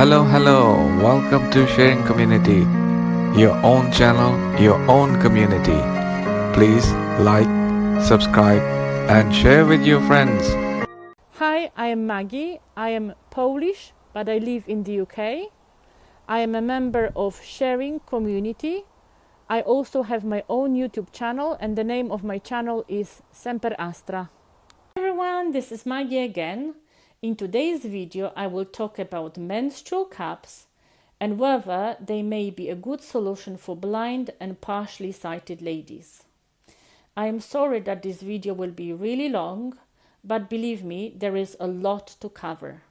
Hello, welcome to Sharing Community, your own channel, your own community. Please like, subscribe, and share with your friends. Hi, I am Maggie. I am Polish, but I live in the UK. I am a member of Sharing Community. I also have my own YouTube channel, and the name of my channel is Semper Astra. Hi everyone, this is Maggie again. In today's video, I will talk about menstrual cups and whether they may be a good solution for blind and partially sighted ladies. I am sorry that this video will be really long, but believe me, there is a lot to cover.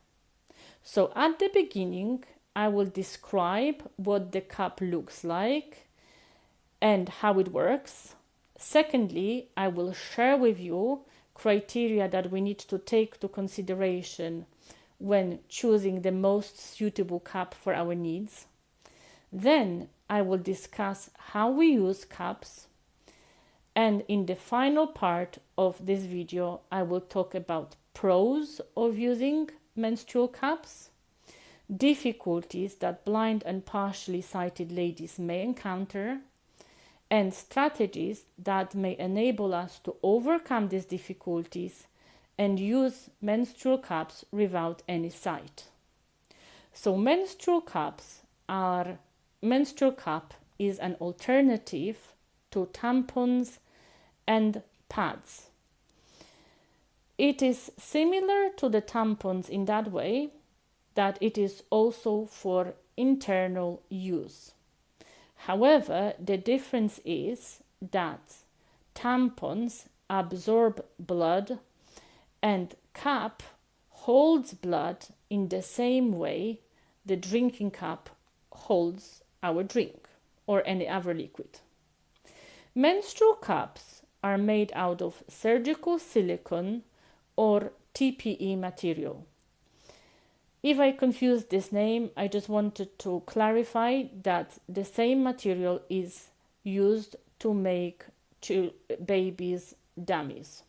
So at the beginning, I will describe what the cup looks like and how it works. Secondly, I will share with you criteria that we need to take to consideration when choosing the most suitable cup for our needs. Then I will discuss how we use cups. And in the final part of this video, I will talk about pros of using menstrual cups, difficulties that blind and partially sighted ladies may encounter, and strategies that may enable us to overcome these difficulties and use menstrual cups without any sight. So menstrual cup is an alternative to tampons and pads. It is similar to the tampons in that way that it is also for internal use. However, the difference is that tampons absorb blood and cup holds blood in the same way the drinking cup holds our drink or any other liquid. Menstrual cups are made out of surgical silicone or TPE material. If I confused this name, I just wanted to clarify that the same material is used to make babies' dummies.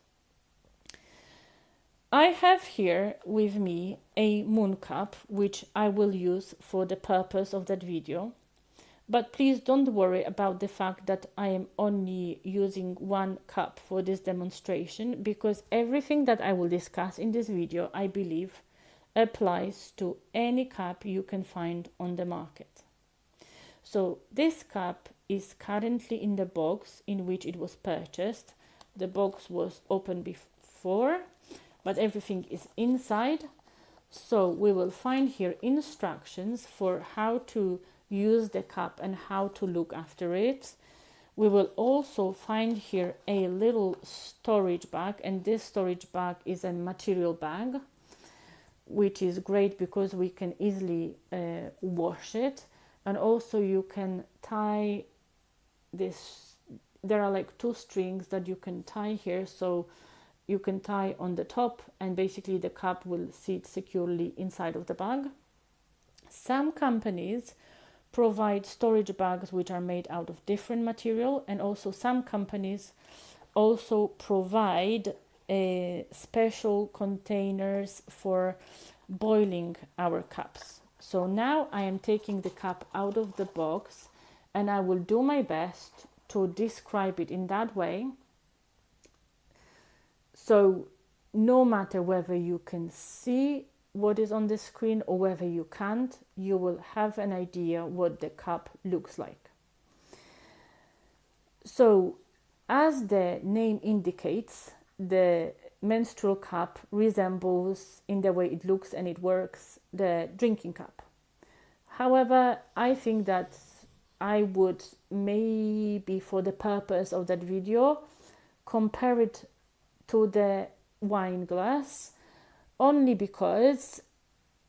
I have here with me a moon cup, which I will use for the purpose of that video. But please don't worry about the fact that I am only using one cup for this demonstration, because everything that I will discuss in this video, I believe, applies to any cup you can find on the market. So this cup is currently in the box in which it was purchased. The box was open before, but everything is inside. So we will find here instructions for how to use the cup and how to look after it. We will also find here a little storage bag, and this storage bag is a material bag, which is great because we can easily wash it. And also you can tie this, there are like two strings that you can tie here, so you can tie on the top and basically the cup will sit securely inside of the bag. Some companies provide storage bags which are made out of different material, and also some companies also provide special containers for boiling our cups. So now I am taking the cup out of the box and I will do my best to describe it in that way. So no matter whether you can see what is on the screen or whether you can't, you will have an idea what the cup looks like. So as the name indicates, the menstrual cup resembles in the way it looks and it works the drinking cup. However, I think that I would maybe for the purpose of that video compare it to the wine glass, only because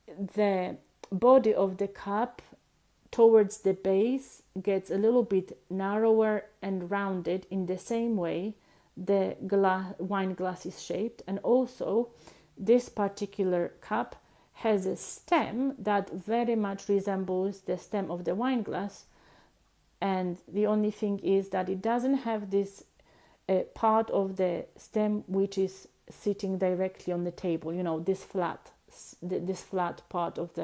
the body of the cup towards the base gets a little bit narrower and rounded in the same way the wine glass is shaped. And also this particular cup has a stem that very much resembles the stem of the wine glass, and the only thing is that it doesn't have this part of the stem which is sitting directly on the table, you know, this flat part of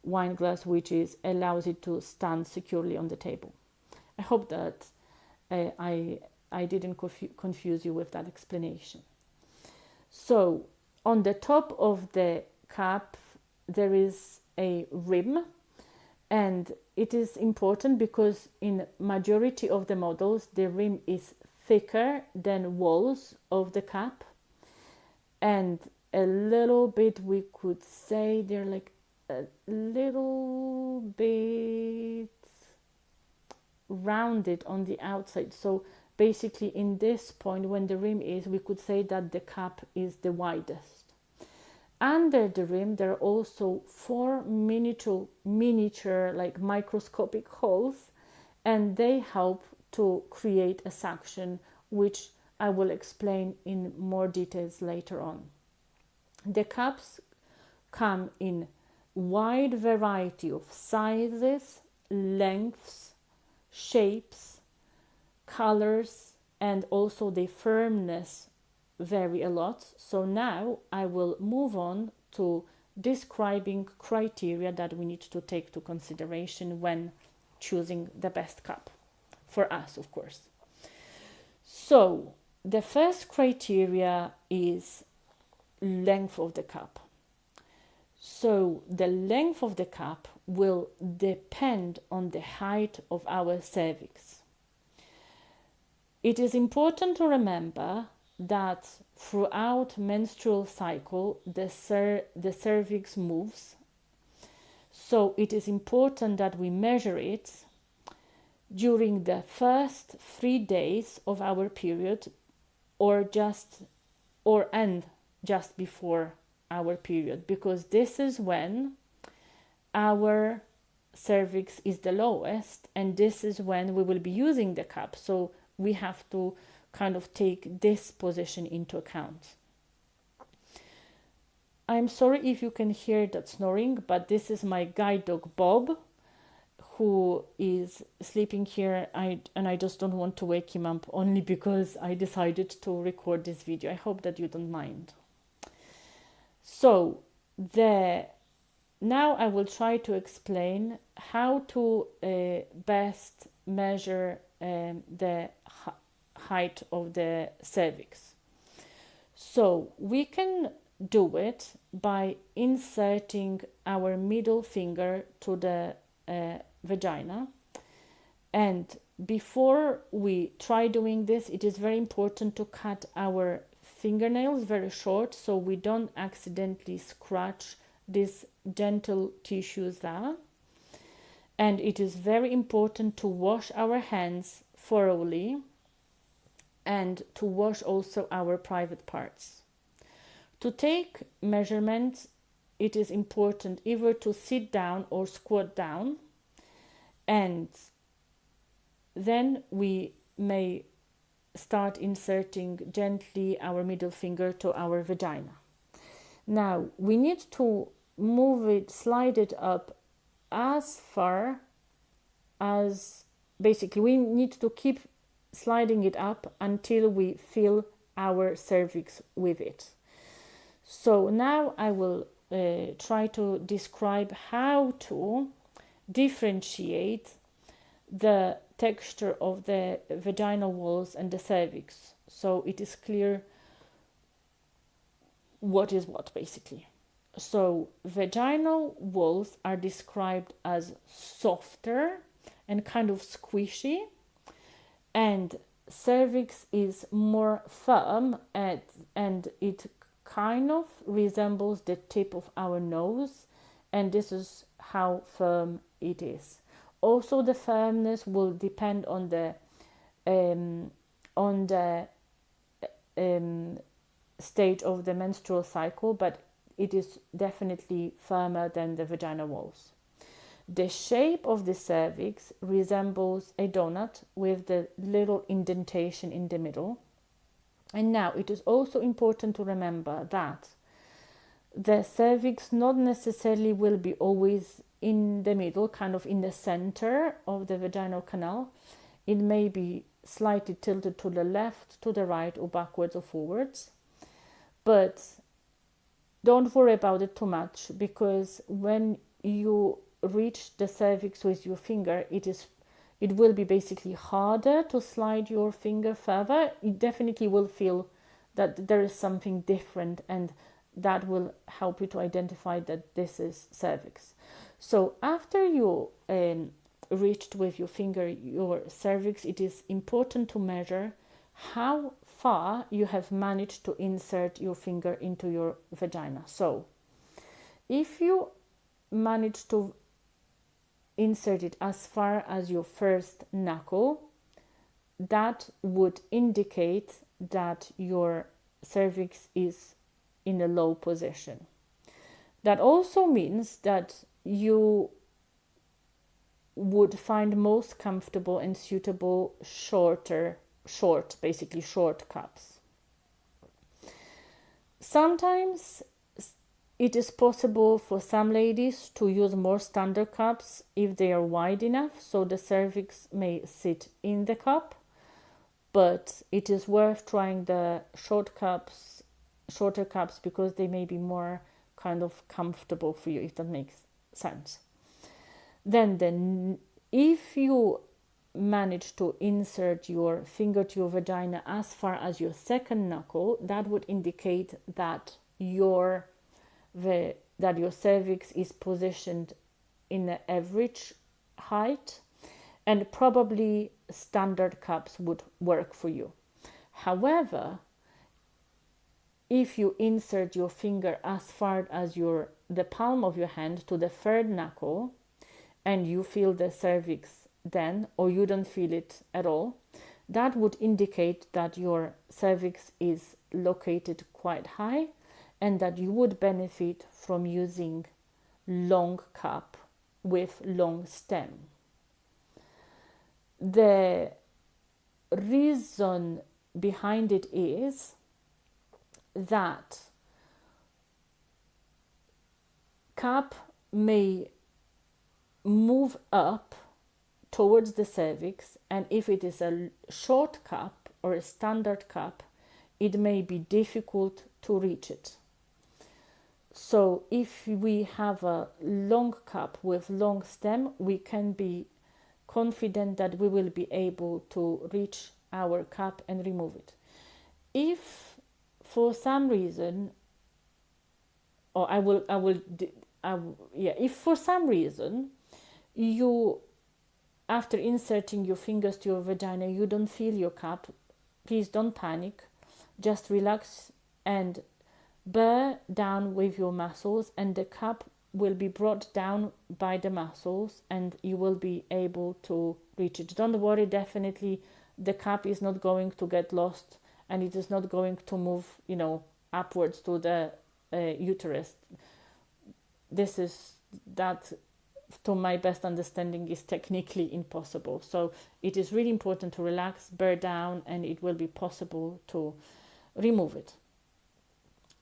wine glass, which allows it to stand securely on the table. I hope that I didn't confuse you with that explanation. So on the top of the cup there is a rim, and it is important because in majority of the models the rim is thicker than walls of the cup, and a little bit, we could say they're like a little bit rounded on the outside. So basically in this point, when the rim is, we could say that the cup is the widest. Under the rim there are also 4 miniature like microscopic holes, and they help to create a suction, which I will explain in more details later on. The cups come in wide variety of sizes, lengths, shapes, colors, and also the firmness vary a lot. So now I will move on to describing criteria that we need to take to consideration when choosing the best cup for us, of course. So the first criteria is length of the cup. So the length of the cup will depend on the height of our cervix. It is important to remember that throughout menstrual cycle the cervix moves, so it is important that we measure it during the first 3 days of our period, or just before our period, because this is when our cervix is the lowest, and this is when we will be using the cup. So we have to kind of take this position into account. I'm sorry if you can hear that snoring, but this is my guide dog Bob, who is sleeping here, and I just don't want to wake him up, only because I decided to record this video. I hope that you don't mind. So now I will try to explain how to best measure the height of the cervix. So we can do it by inserting our middle finger to the vagina, and before we try doing this, it is very important to cut our fingernails very short so we don't accidentally scratch these gentle tissues there. And it is very important to wash our hands thoroughly and to wash also our private parts. To take measurements, it is important either to sit down or squat down, and then we may start inserting gently our middle finger to our vagina. Now we need to slide it up as far as, basically we need to keep sliding it up until we fill our cervix with it. So now I will try to describe how to differentiate the texture of the vaginal walls and the cervix, so it is clear what is what, basically. So vaginal walls are described as softer and kind of squishy, and cervix is more firm, and it kind of resembles the tip of our nose, and this is how firm it is. Also, the firmness will depend on the stage of the menstrual cycle, but it is definitely firmer than the vaginal walls. The shape of the cervix resembles a donut with the little indentation in the middle. And now it is also important to remember that the cervix not necessarily will be always in the middle, kind of in the center of the vaginal canal. It may be slightly tilted to the left, to the right, or backwards or forwards. But don't worry about it too much, because when you reach the cervix with your finger, it will be basically harder to slide your finger further. You definitely will feel that there is something different, and that will help you to identify that this is cervix. So after you reached with your finger your cervix, it is important to measure how far you have managed to insert your finger into your vagina. So if you manage to insert it as far as your first knuckle, that would indicate that your cervix is in a low position. That also means that you would find most comfortable and suitable short cups. Sometimes it is possible for some ladies to use more standard cups if they are wide enough, so the cervix may sit in the cup, but it is worth trying the shorter cups, because they may be more kind of comfortable for you, if that makes sense. Then if you manage to insert your finger to your vagina as far as your second knuckle, that would indicate that your cervix is positioned in an average height, and probably standard cups would work for you. However, if you insert your finger as far as the palm of your hand to the third knuckle, and you feel the cervix then, or you don't feel it at all, that would indicate that your cervix is located quite high, and that you would benefit from using long cup with long stem. The reason behind it is that cup may move up towards the cervix, and if it is a short cup or a standard cup, it may be difficult to reach it. So if we have a long cup with long stem, we can be confident that we will be able to reach our cup and remove it. If for some reason, if for some reason you, after inserting your fingers to your vagina, you don't feel your cup, please don't panic. Just relax and bear down with your muscles, and the cup will be brought down by the muscles, and you will be able to reach it. Don't worry, definitely the cup is not going to get lost, and it is not going to move, upwards to the uterus. That, to my best understanding, is technically impossible. So it is really important to relax, bear down, and it will be possible to remove it.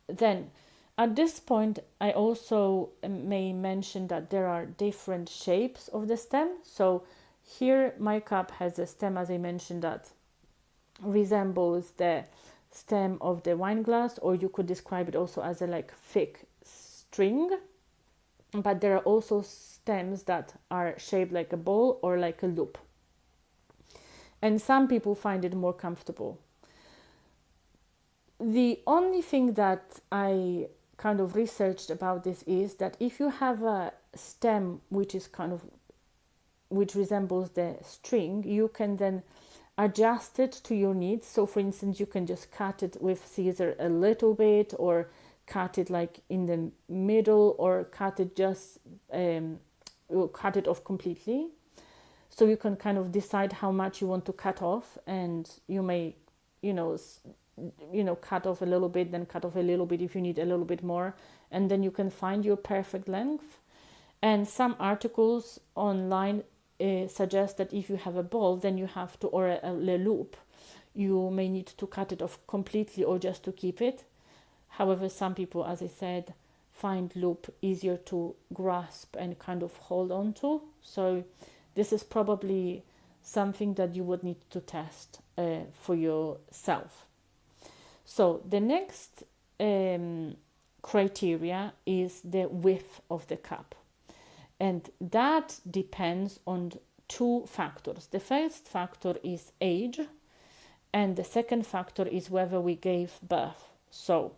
Then at this point, I also may mention that there are different shapes of the stem. So here my cup has a stem, as I mentioned, that resembles the stem of the wine glass, or you could describe it also as a thick string. But there are also stems that are shaped like a ball or like a loop. And some people find it more comfortable. The only thing that I kind of researched about this is that if you have a stem which resembles the string, you can then adjust it to your needs. So for instance, you can just cut it with scissors a little bit, or cut it in the middle, or cut it cut it off completely. So you can kind of decide how much you want to cut off, and you may, cut off a little bit, then cut off a little bit if you need a little bit more, and then you can find your perfect length. And some articles online suggest that if you have a ball, then you have to, or a loop, you may need to cut it off completely or just to keep it. However, some people, as I said, find loop easier to grasp and kind of hold on to. So this is probably something that you would need to test for yourself. So the next criteria is the width of the cup. And that depends on two factors. The first factor is age, and the second factor is whether we gave birth. So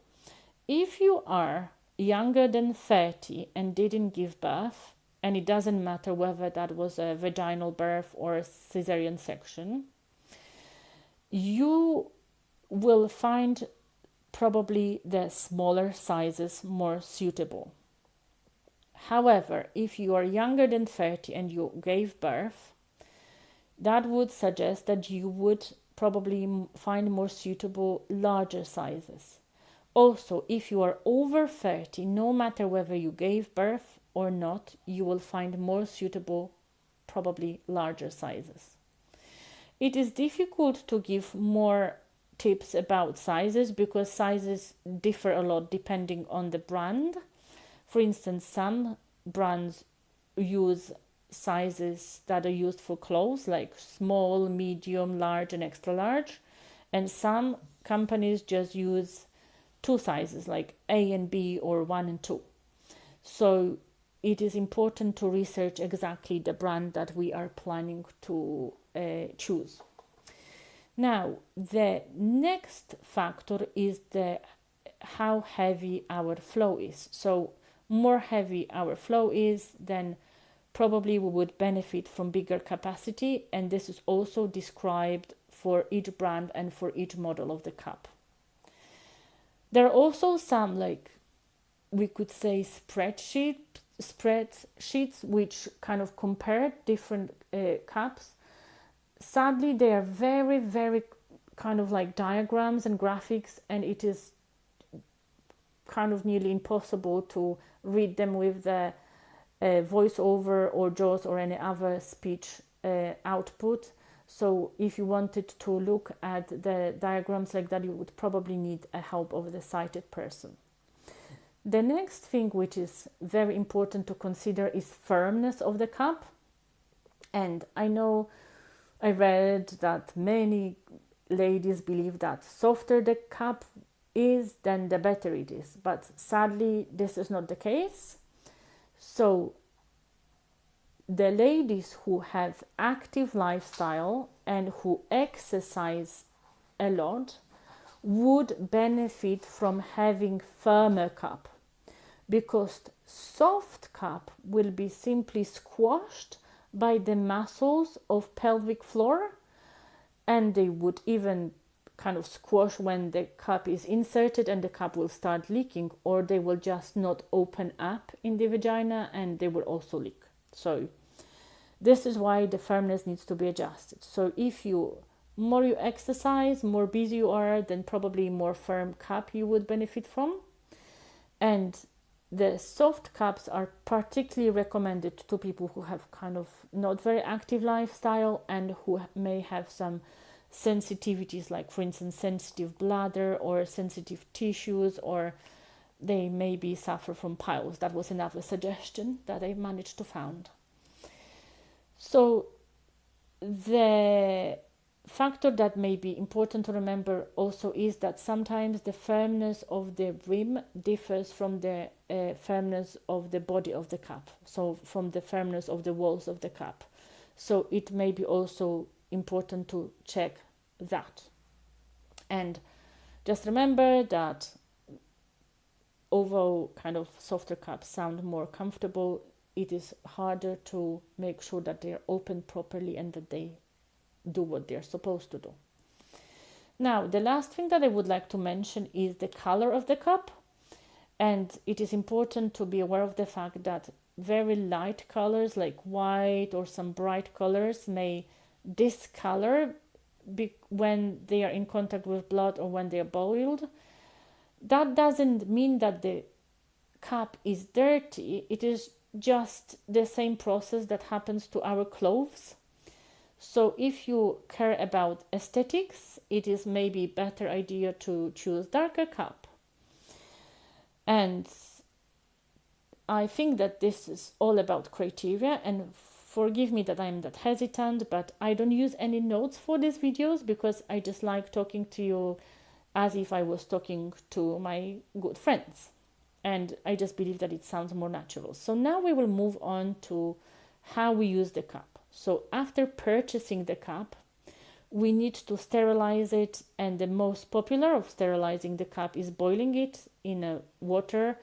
if you are younger than 30 and didn't give birth, and it doesn't matter whether that was a vaginal birth or a cesarean section, you will find probably the smaller sizes more suitable. However, if you are younger than 30 and you gave birth, that would suggest that you would probably find more suitable larger sizes. Also, if you are over 30, no matter whether you gave birth or not, you will find more suitable, probably larger sizes. It is difficult to give more tips about sizes because sizes differ a lot depending on the brand. For instance, some brands use sizes that are used for clothes, like small, medium, large, and extra large. And some companies just use two sizes, like A and B or 1 and 2. So it is important to research exactly the brand that we are planning to choose. Now, the next factor is how heavy our flow is. So more heavy our flow is, then probably we would benefit from bigger capacity, and this is also described for each brand and for each model of the cup. There are also some, like we could say, spreadsheets which kind of compare different cups. Sadly, they are very, very kind of like diagrams and graphics, and it is kind of nearly impossible to read them with the voiceover or JAWS or any other speech output. So if you wanted to look at the diagrams like that, you would probably need a help of the sighted person. The next thing which is very important to consider is firmness of the cup. And I know I read that many ladies believe that softer the cup is, then the better it is. But sadly, this is not the case. So the ladies who have active lifestyle and who exercise a lot would benefit from having firmer cup, because soft cup will be simply squashed by the muscles of pelvic floor, and they would even kind of squash when the cup is inserted and the cup will start leaking, or they will just not open up in the vagina and they will also leak. So this is why the firmness needs to be adjusted. So if more you exercise, more busy you are, then probably more firm cup you would benefit from. And the soft cups are particularly recommended to people who have kind of not very active lifestyle and who may have some sensitivities, like for instance sensitive bladder or sensitive tissues, or they maybe suffer from piles. That was another suggestion that I managed to find. So the factor that may be important to remember also is that sometimes the firmness of the rim differs from the firmness of the body of the cup, so from the firmness of the walls of the cup. So it may be also important to check that. And just remember that although kind of softer cups sound more comfortable, it is harder to make sure that they are open properly and that they do what they're supposed to do. Now, the last thing that I would like to mention is the color of the cup. And it is important to be aware of the fact that very light colors like white or some bright colors may discolor when they are in contact with blood or when they are boiled. That doesn't mean that the cup is dirty. It is just the same process that happens to our clothes. So if you care about aesthetics, it is maybe a better idea to choose darker cup. And I think that this is all about criteria, and forgive me that I'm that hesitant, but I don't use any notes for these videos because I just like talking to you as if I was talking to my good friends. and I just believe that it sounds more natural. So now we will move on to how we use the cup. So after purchasing the cup, we need to sterilize it, and the most popular of sterilizing the cup is boiling it in water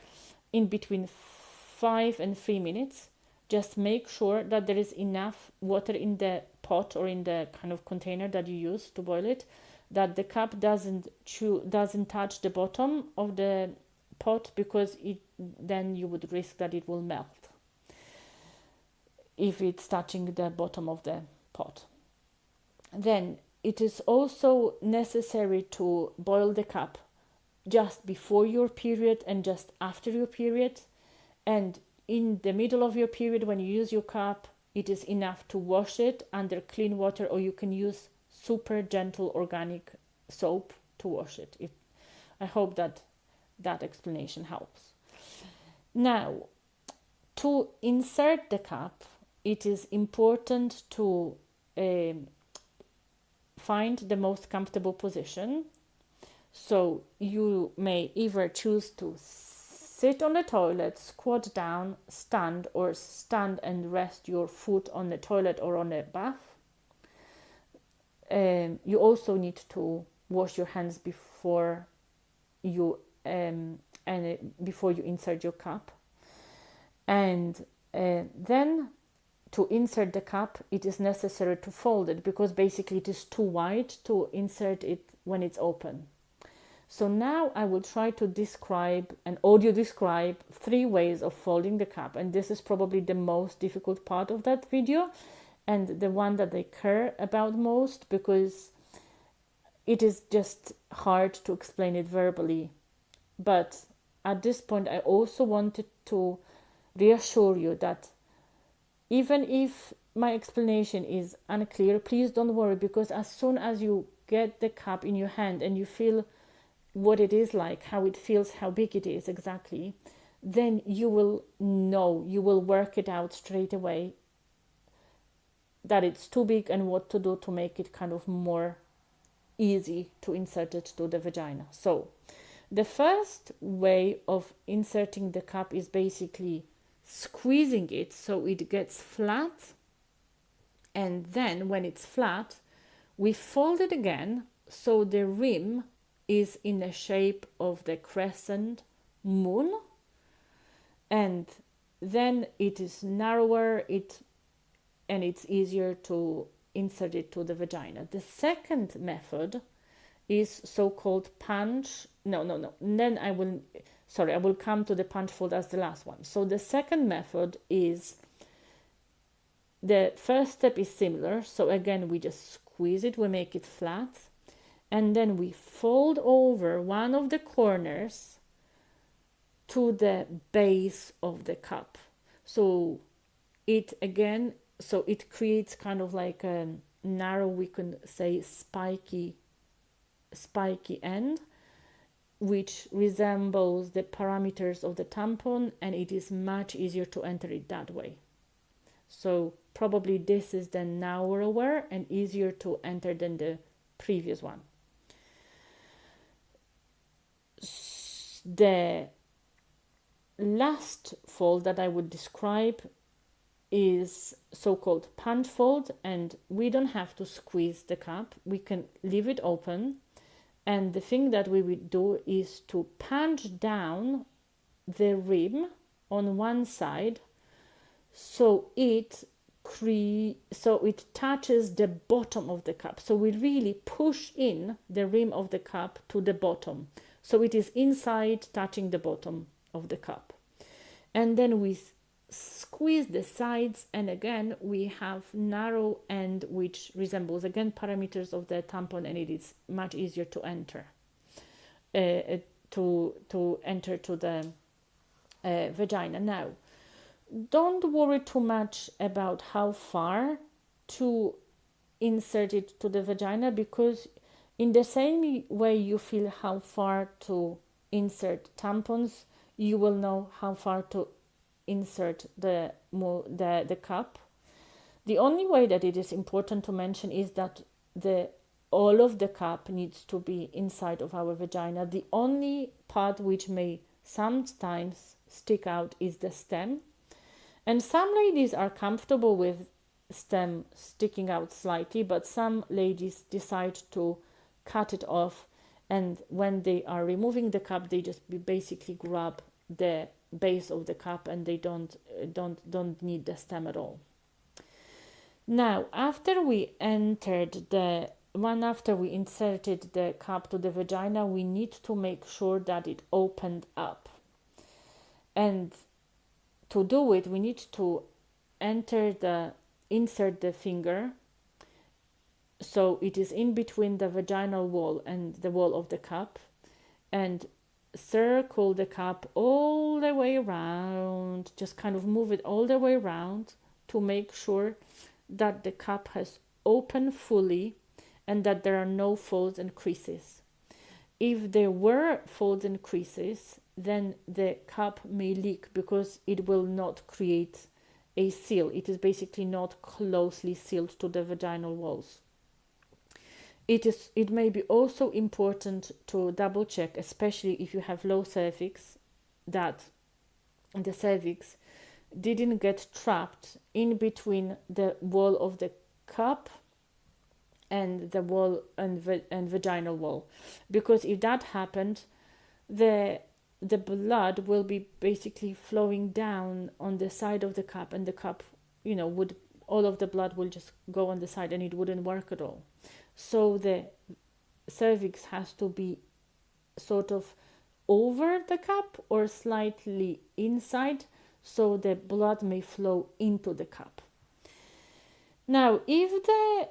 in between 5 and 3 minutes. Just make sure that there is enough water in the pot or in the kind of container that you use to boil it, that the cup doesn't touch the bottom of the pot, because then you would risk that it will melt if it's touching the bottom of the pot. Then it is also necessary to boil the cup just before your period and just after your period. And in the middle of your period, when you use your cup, it is enough to wash it under clean water, or you can use super gentle organic soap to wash it. I hope that explanation helps. Now, to insert the cup, it is important to find the most comfortable position. So you may either choose to sit on the toilet, squat down, stand, or stand and rest your foot on the toilet or on the bath. You also need to wash your hands before you insert your cup. And then to insert the cup, it is necessary to fold it, because basically it is too wide to insert it when it's open. So now I will try to describe and audio describe 3 ways of folding the cup, and this is probably the most difficult part of that video and the one that I care about most, because it is just hard to explain it verbally. But at this point, I also wanted to reassure you that even if my explanation is unclear, please don't worry, because as soon as you get the cup in your hand and you feel what it is like, how it feels, how big it is exactly, then you will know, you will work it out straight away that it's too big and what to do to make it kind of more easy to insert it to the vagina. So the first way of inserting the cup is basically squeezing it so it gets flat, and then when it's flat, we fold it again so the rim is in the shape of the crescent moon, and then it is narrower, and it's easier to insert it to the vagina. The second method is so-called punch. Then I will come to the punch fold as the last one. So the second method is, the first step is similar. So again, we just squeeze it, we make it flat, and then we fold over one of the corners to the base of the cup. So it creates kind of like a narrow, we can say spiky end, which resembles the parameters of the tampon, and it is much easier to enter it that way. So probably this is the narrower and easier to enter than the previous one. The last fold that I would describe is so-called punch fold, and we don't have to squeeze the cup, we can leave it open, and the thing that we would do is to punch down the rim on one side so it touches the bottom of the cup. So we really push in the rim of the cup to the bottom, so it is inside touching the bottom of the cup, and then we squeeze the sides, and again we have narrow end which resembles again parameters of the tampon, and it is much easier to enter to enter to the vagina. Now, don't worry too much about how far to insert it to the vagina, because in the same way you feel how far to insert tampons, you will know how far to insert the cup. The only way that it is important to mention is that all of the cup needs to be inside of our vagina. The only part which may sometimes stick out is the stem. And some ladies are comfortable with stem sticking out slightly, but some ladies decide to cut it off, and when they are removing the cup, they just basically grab the base of the cup and they don't need the stem at all. Now, after we inserted the cup to the vagina, we need to make sure that it opened up. And to do it, we need to insert the finger so it is in between the vaginal wall and the wall of the cup, and circle the cup all the way around. Just kind of move it all the way around to make sure that the cup has opened fully and that there are no folds and creases. If there were folds and creases, then the cup may leak because it will not create a seal. It is basically not closely sealed to the vaginal walls. It may be also important to double check, especially if you have low cervix, that the cervix didn't get trapped in between the wall of the cup and the wall and vaginal wall, because if that happened, the blood will be basically flowing down on the side of the cup, and the cup, would all of the blood will just go on the side and it wouldn't work at all. So the cervix has to be sort of over the cup or slightly inside, so the blood may flow into the cup. Now, if the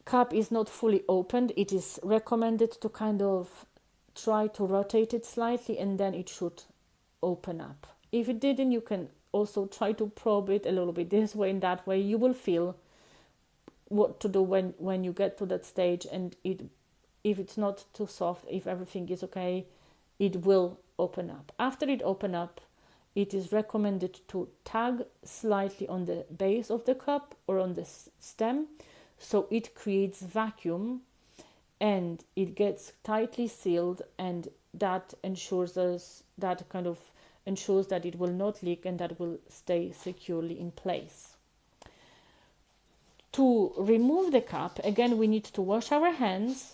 cup is not fully opened, it is recommended to kind of try to rotate it slightly, and then it should open up. If it didn't, you can also try to probe it a little bit this way and that way. You will feel what to do when you get to that stage, and if it's not too soft, if everything is okay, it will open up. After it open up, it is recommended to tug slightly on the base of the cup or on the stem, so it creates vacuum and it gets tightly sealed, and that ensures that it will not leak and that will stay securely in place. To remove the cup, again, we need to wash our hands,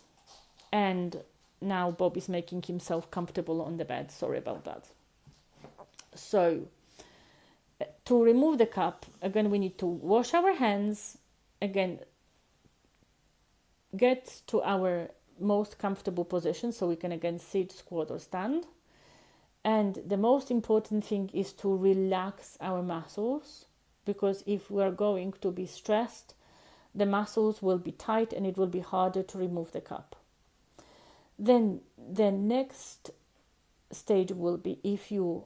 and now Bob is making himself comfortable on the bed. Sorry about that. So, to remove the cup, again, we need to wash our hands, again, get to our most comfortable position so we can again sit, squat or stand. And the most important thing is to relax our muscles, because if we are going to be stressed, the muscles will be tight and it will be harder to remove the cup. Then the next stage will be, if you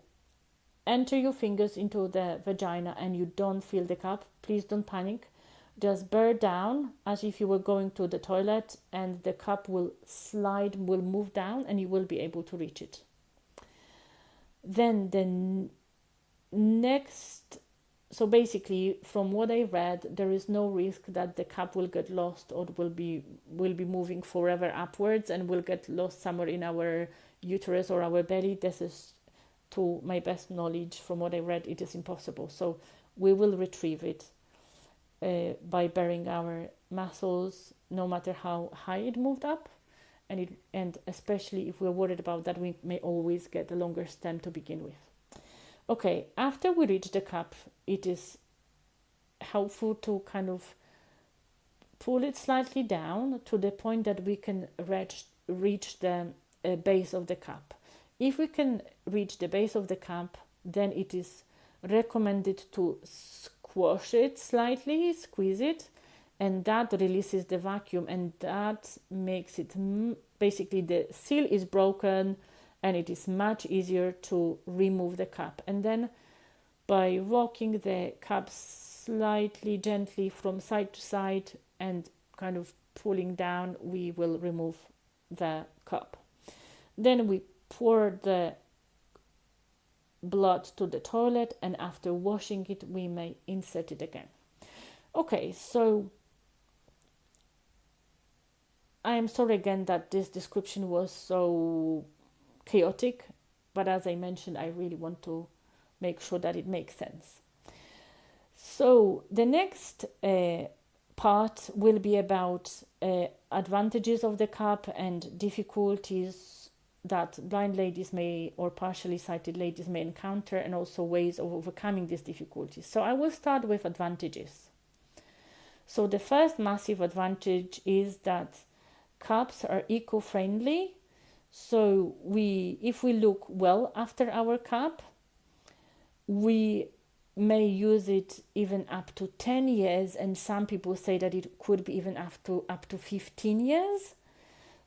enter your fingers into the vagina and you don't feel the cup, please don't panic. Just bear down as if you were going to the toilet, and the cup will move down and you will be able to reach it. Then the next, so basically from what I read, there is no risk that the cup will get lost or will be moving forever upwards and will get lost somewhere in our uterus or our belly. This is, to my best knowledge, from what I read, it is impossible. So we will retrieve it by bearing our muscles, no matter how high it moved up, and especially if we're worried about that, we may always get a longer stem to begin with. Okay, after we reach the cup, it is helpful to kind of pull it slightly down to the point that we can reach the base of the cup. If we can reach the base of the cup, then it is recommended to squash it slightly, squeeze it, and that releases the vacuum, and that makes it basically the seal is broken and it is much easier to remove the cup. And then by rocking the cup slightly gently from side to side and kind of pulling down, we will remove the cup. Then we pour the blood to the toilet, and after washing it, we may insert it again. Okay, so I am sorry again that this description was so chaotic, But as I mentioned, I really want to make sure that it makes sense. So the next part will be about advantages of the cup and difficulties that blind ladies may, or partially sighted ladies may encounter, and also ways of overcoming these difficulties. So I will start with advantages. So the first massive advantage is that cups are eco-friendly. So if we look well after our cup, we may use it even up to 10 years, and some people say that it could be even up to 15 years.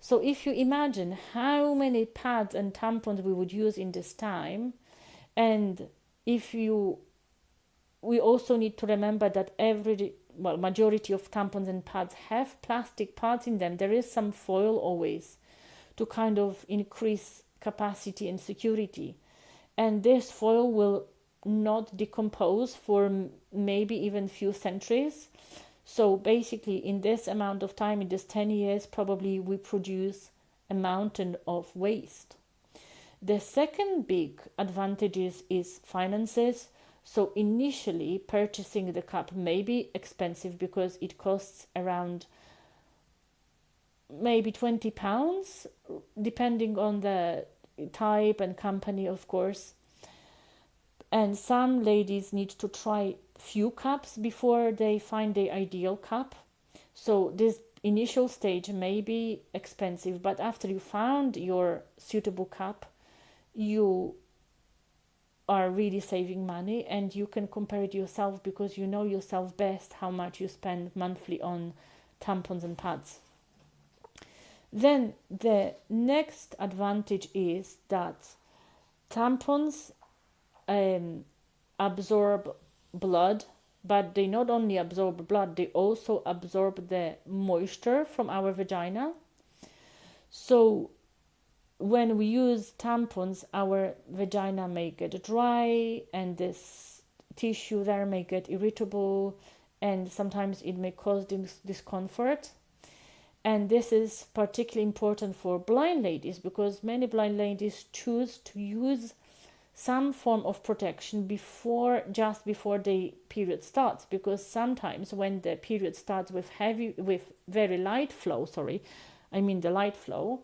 So if you imagine how many pads and tampons we would use in this time, and we also need to remember that majority of tampons and pads have plastic parts in them. There is some foil always to kind of increase capacity and security, and this foil will not decompose for maybe even few centuries. So basically in this amount of time, in this 10 years, probably we produce a mountain of waste. The second big advantage is finances. So initially purchasing the cup may be expensive because it costs around maybe £20, depending on the type and company, of course. And some ladies need to try few cups before they find the ideal cup. So this initial stage may be expensive, but after you found your suitable cup, you are really saving money, and you can compare it yourself because you know yourself best how much you spend monthly on tampons and pads. Then the next advantage is that tampons absorb blood, but they not only absorb blood, they also absorb the moisture from our vagina. So when we use tampons, our vagina may get dry, and this tissue there may get irritable, and sometimes it may cause discomfort. And this is particularly important for blind ladies, because many blind ladies choose to use some form of protection just before the period starts, because sometimes when the period starts with very light flow, the light flow,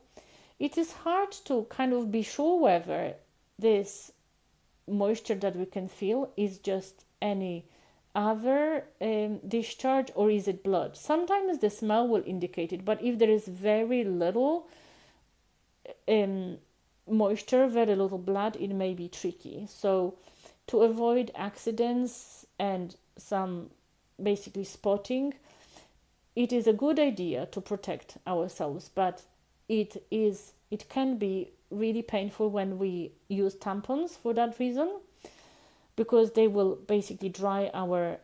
it is hard to kind of be sure whether this moisture that we can feel is just any other discharge, or is it blood. Sometimes the smell will indicate it, but if there is very little moisture, very little blood, it may be tricky. So to avoid accidents and some basically spotting, it is a good idea to protect ourselves, but it can be really painful when we use tampons for that reason, because they will basically dry our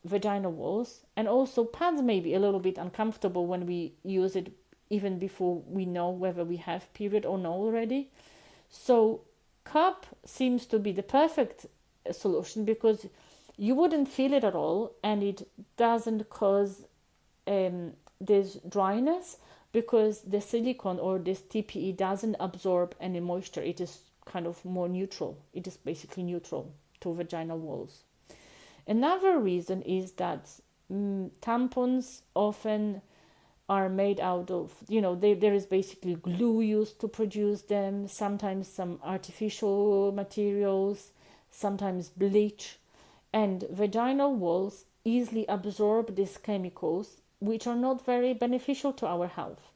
vaginal walls. And also pads may be a little bit uncomfortable when we use it even before we know whether we have period or no already. So cup seems to be the perfect solution, because you wouldn't feel it at all, and it doesn't cause this dryness, because the silicone or this TPE doesn't absorb any moisture. It is kind of more neutral. It is basically neutral to vaginal walls. Another reason is that tampons often are made out of, there is basically glue used to produce them, sometimes some artificial materials, sometimes bleach, and vaginal walls easily absorb these chemicals, which are not very beneficial to our health.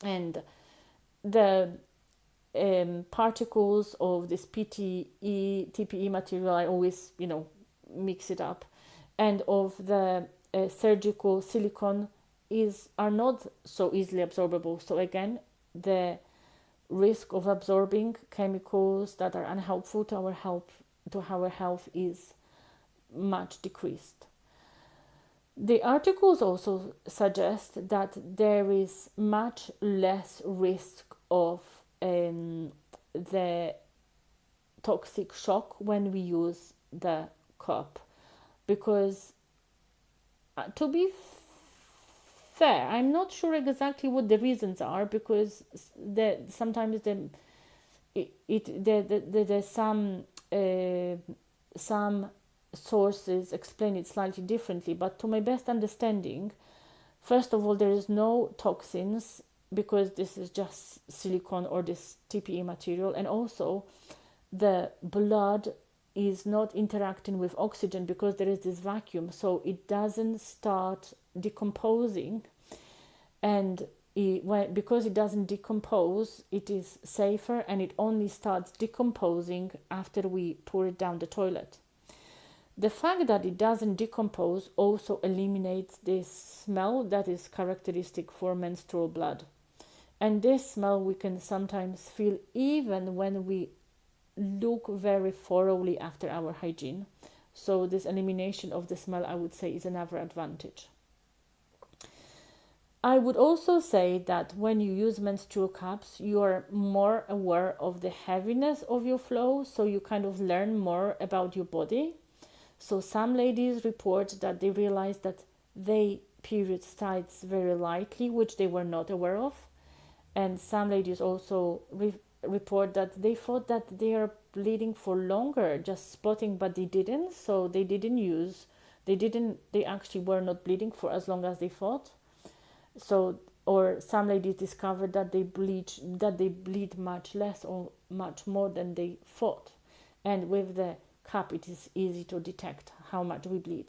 And the particles of this TPE material, I always, mix it up, and of the surgical silicone are not so easily absorbable. So again, the risk of absorbing chemicals that are unhelpful to our health is much decreased. The articles also suggest that there is much less risk of the toxic shock when we use the cup, because to be fair, I'm not sure exactly what the reasons are, because sometimes there's some sources explain it slightly differently, but to my best understanding, first of all, there is no toxins because this is just silicone or this TPE material, and also the blood is not interacting with oxygen because there is this vacuum, so it doesn't start decomposing, and because it doesn't decompose, it is safer, and it only starts decomposing after we pour it down the toilet. The fact that it doesn't decompose also eliminates this smell that is characteristic for menstrual blood. And this smell we can sometimes feel even when we look very thoroughly after our hygiene. So this elimination of the smell, I would say, is another advantage. I would also say that when you use menstrual cups, you are more aware of the heaviness of your flow, so you kind of learn more about your body. So some ladies report that they realize that their period starts very lightly, which they were not aware of. And some ladies also report that they thought that they are bleeding for longer, just spotting, but they didn't. So they actually were not bleeding for as long as they thought. So, or some ladies discovered that they bleed much less or much more than they thought. And with the cup, it is easy to detect how much we bleed.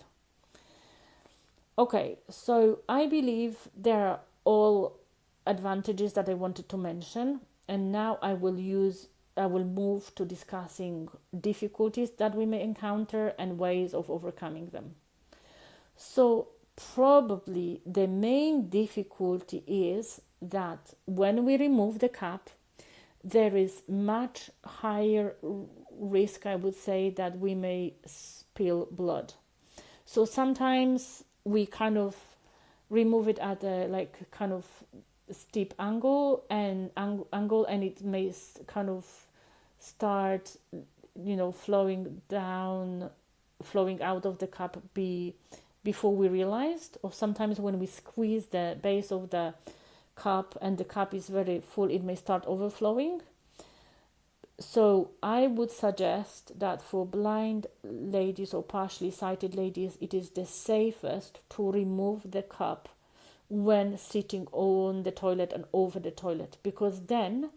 Okay, so I believe there are all advantages that I wanted to mention, and now I will move to discussing difficulties that we may encounter and ways of overcoming them. So probably the main difficulty is that when we remove the cap, there is much higher risk, I would say, that we may spill blood. So sometimes we kind of remove it at a kind of steep angle, and it may kind of start, flowing out of the cup before we realized, or sometimes when we squeeze the base of the cup and the cup is very full, it may start overflowing. So I would suggest that for blind ladies or partially sighted ladies, it is the safest to remove the cup when sitting on the toilet and over the toilet, because then,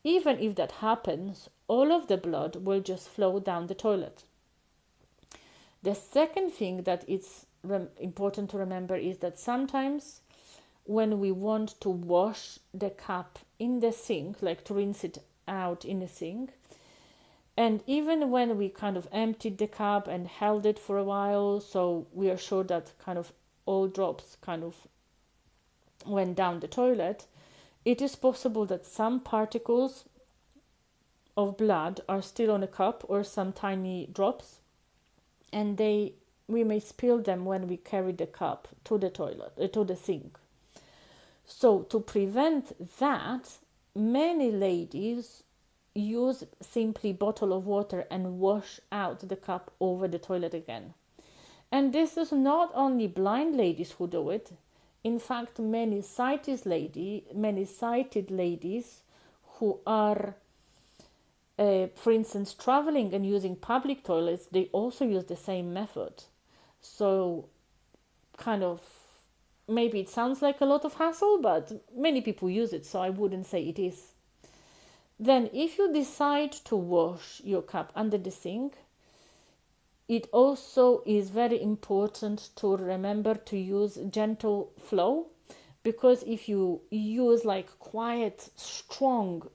even if that happens, all of the blood will just flow down the toilet. The second thing that it's important to remember is that sometimes when we want to wash the cup in the sink, like to rinse it out in the sink, and even when we kind of emptied the cup and held it for a while, so we are sure that kind of all drops kind of went down the toilet, it is possible that some particles of blood are still on a cup, or some tiny drops, and we may spill them when we carry the cup to the toilet, to the sink. So to prevent that, many ladies use simply bottle of water and wash out the cup over the toilet again. And this is not only blind ladies who do it. In fact, many sighted ladies who are, for instance, traveling and using public toilets, they also use the same method. So kind of, maybe it sounds like a lot of hassle, but many people use it, so I wouldn't say it is. Then if you decide to wash your cup under the sink, it also is very important to remember to use gentle flow, because if you use like quiet, strong,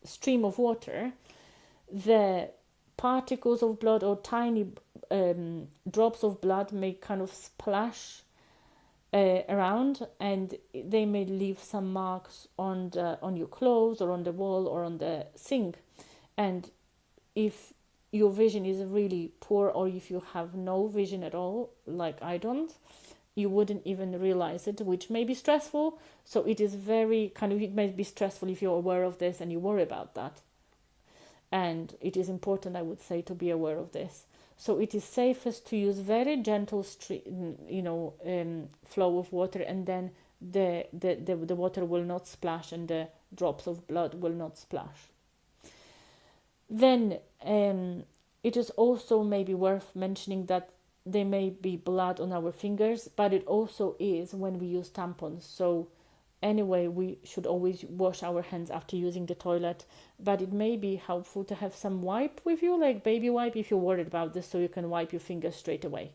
stream of water, the particles of blood or tiny drops of blood may kind of splash around, and they may leave some marks on your clothes or on the wall or on the sink. And if your vision is really poor, or if you have no vision at all, like I don't, you wouldn't even realize it, which may be stressful. So it is very it may be stressful if you're aware of this and you worry about that. And it is important, I would say, to be aware of this. So it is safest to use very gentle flow of water, and then the water will not splash and the drops of blood will not splash. Then it is also maybe worth mentioning that there may be blood on our fingers, but it also is when we use tampons. So anyway, we should always wash our hands after using the toilet, but it may be helpful to have some wipe with you, like baby wipe, if you're worried about this, so you can wipe your fingers straight away,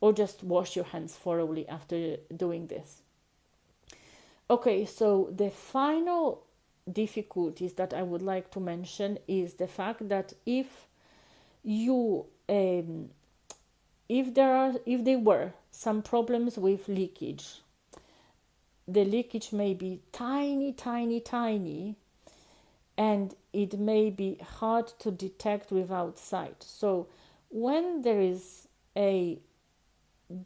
or just wash your hands thoroughly after doing this. Okay, so the final difficulties that I would like to mention is the fact that if there were some problems with leakage, the leakage may be tiny, and it may be hard to detect without sight. So when there is a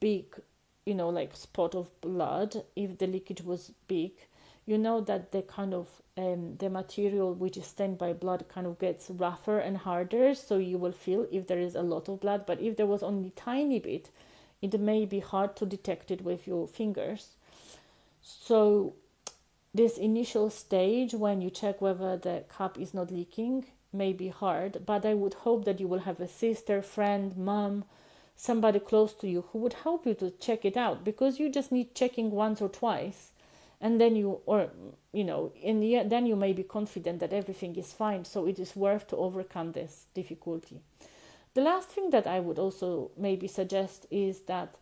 big, like spot of blood, if the leakage was big, you know that the kind of the material which is stained by blood kind of gets rougher and harder, so you will feel if there is a lot of blood. But if there was only tiny bit, it may be hard to detect it with your fingers. So this initial stage when you check whether the cup is not leaking may be hard, but I would hope that you will have a sister, friend, mom, somebody close to you who would help you to check it out, because you just need checking once or twice, and then then you may be confident that everything is fine. So it is worth to overcome this difficulty. The last thing that I would also maybe suggest is that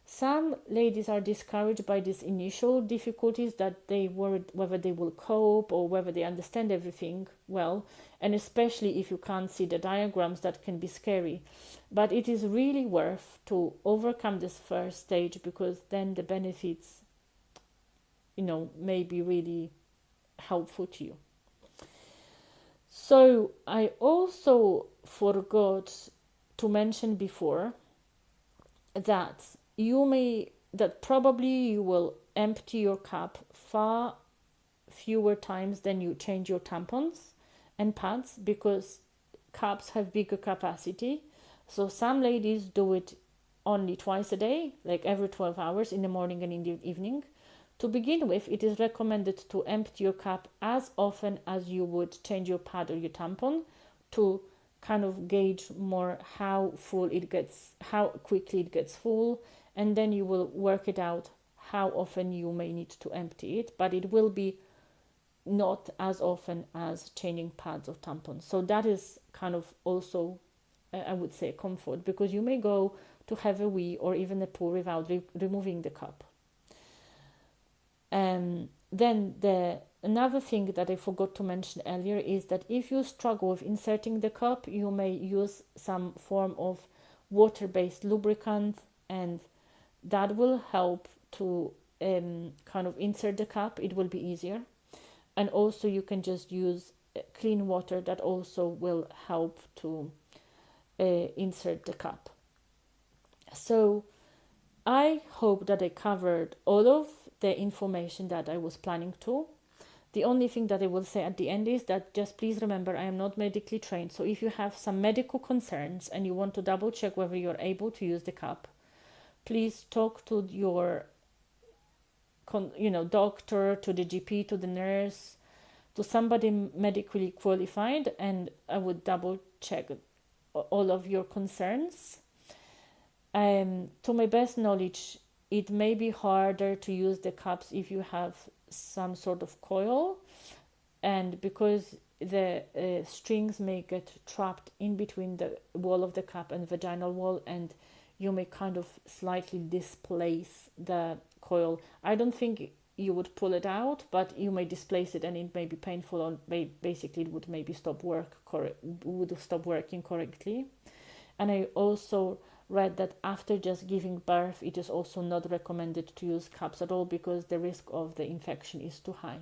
some ladies are discouraged by these initial difficulties, that they worried whether they will cope or whether they understand everything well, and especially if you can't see the diagrams, that can be scary. But it is really worth to overcome this first stage, because then the benefits, may be really helpful to you. So I also forgot to mention before that probably you will empty your cup far fewer times than you change your tampons and pads, because cups have bigger capacity. So some ladies do it only twice a day, like every 12 hours, in the morning and in the evening. To begin with, it is recommended to empty your cup as often as you would change your pad or your tampon, to kind of gauge more how quickly it gets full, and then you will work it out how often you may need to empty it, but it will be not as often as changing pads or tampons. So that is kind of also, I would say, comfort, because you may go to have a wee or even a poo without removing the cup. Then another thing that I forgot to mention earlier is that if you struggle with inserting the cup, you may use some form of water-based lubricant, and that will help to kind of insert the cup. It will be easier. And also you can just use clean water, that also will help to insert the cup. So I hope that I covered all of the information that I was planning to. The only thing that I will say at the end is that just please remember, I am not medically trained. So if you have some medical concerns and you want to double check whether you're able to use the cup, please talk to your doctor, to the GP, to the nurse, to somebody medically qualified, and I would double check all of your concerns. To my best knowledge, it may be harder to use the cups if you have some sort of coil, and because the strings may get trapped in between the wall of the cup and vaginal wall, and you may kind of slightly displace the coil. I don't think you would pull it out, but you may displace it, and it may be painful, or basically it would maybe stop working correctly. And I also read that after just giving birth, it is also not recommended to use cups at all, because the risk of the infection is too high.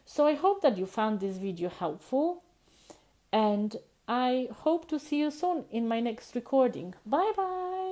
So I hope that you found this video helpful, and I hope to see you soon in my next recording. Bye bye.